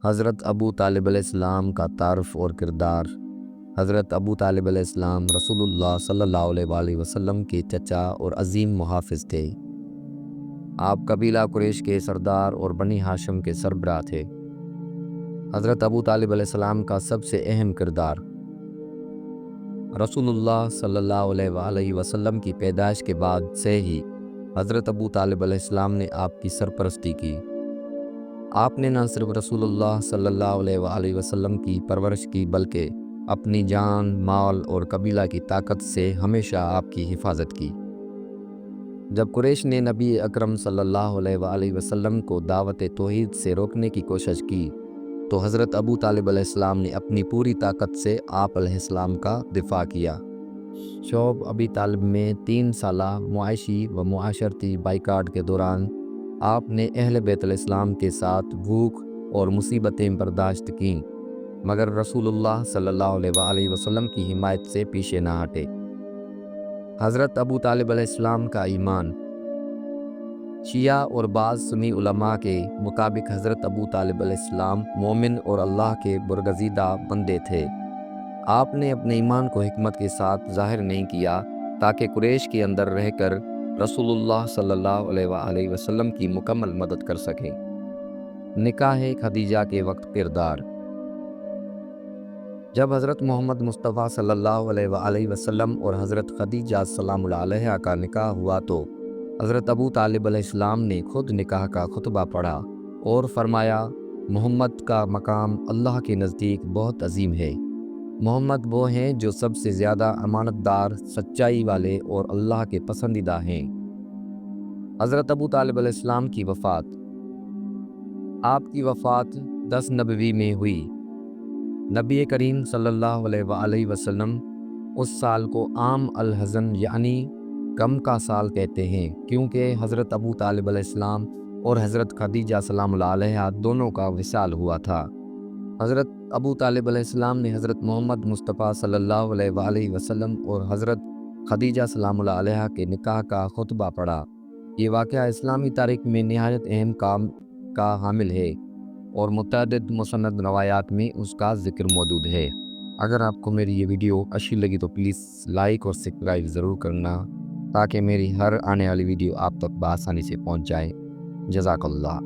حضرت ابو طالب علیہ السلام کا تعارف اور کردار۔ حضرت ابو طالب علیہ السلام رسول اللہ صلی اللہ علیہ وآلہ وسلم کے چچا اور عظیم محافظ تھے۔ آپ قبیلہ قریش کے سردار اور بنی ہاشم کے سربراہ تھے۔ حضرت ابو طالب علیہ السلام کا سب سے اہم کردار۔ رسول اللہ صلی اللہ علیہ وآلہ وسلم کی پیدائش کے بعد سے ہی حضرت ابو طالب علیہ السلام نے آپ کی سرپرستی کی۔ آپ نے نہ صرف رسول اللہ صلی اللہ علیہ وآلہ وسلم کی پرورش کی بلکہ اپنی جان، مال اور قبیلہ کی طاقت سے ہمیشہ آپ کی حفاظت کی۔ جب قریش نے نبی اکرم صلی اللہ علیہ وآلہ وسلم کو دعوت توحید سے روکنے کی کوشش کی تو حضرت ابو طالب علیہ السلام نے اپنی پوری طاقت سے آپ علیہ السلام کا دفاع کیا۔ شعب ابی طالب میں 3 سالہ معاشی و معاشرتی بائیکاٹ کے دوران آپ نے اہل بیت الاسلام کے ساتھ بھوک اور مصیبتیں برداشت کیں، مگر رسول اللہ صلی اللہ علیہ وآلہ وسلم کی حمایت سے پیچھے نہ ہٹے۔ حضرت ابو طالب علیہ السلام کا ایمان۔ شیعہ اور بعض سنی علماء کے مطابق حضرت ابو طالب علیہ السلام مومن اور اللہ کے برگزیدہ بندے تھے۔ آپ نے اپنے ایمان کو حکمت کے ساتھ ظاہر نہیں کیا تاکہ قریش کے اندر رہ کر رسول اللہ صلی اللہ علیہ وآلہ وسلم کی مکمل مدد کر سکیں۔ نکاح خدیجہ کے وقت کردار۔ جب حضرت محمد مصطفیٰ صلی اللہ علیہ وآلہ وسلم اور حضرت خدیجہ سلام اللہ علیہا کا نکاح ہوا تو حضرت ابو طالب علیہ السلام نے خود نکاح کا خطبہ پڑھا اور فرمایا، محمد کا مقام اللہ کے نزدیک بہت عظیم ہے۔ محمد وہ ہیں جو سب سے زیادہ امانت دار، سچائی والے اور اللہ کے پسندیدہ ہیں۔ حضرت ابو طالب علیہ السلام کی وفات۔ آپ کی وفات 10 نبوی میں ہوئی۔ نبی کریم صلی اللہ علیہ وآلہ وسلم اس سال کو عام الحزن یعنی غم کا سال کہتے ہیں، کیونکہ حضرت ابو طالب علیہ السلام اور حضرت خدیجہ سلام اللہ علیہا دونوں کا وصال ہوا تھا۔ حضرت ابو طالب علیہ السلام نے حضرت محمد مصطفیٰ صلی اللہ علیہ وآلہ وسلم اور حضرت خدیجہ سلام اللہ علیہا کے نکاح کا خطبہ پڑھا۔ یہ واقعہ اسلامی تاریخ میں نہایت اہم کام کا حامل ہے اور متعدد مسند روایات میں اس کا ذکر موجود ہے۔ اگر آپ کو میری یہ ویڈیو اچھی لگی تو پلیز لائک اور سبسکرائب ضرور کرنا تاکہ میری ہر آنے والی ویڈیو آپ تک بآسانی سے پہنچ جائے۔ جزاک اللہ۔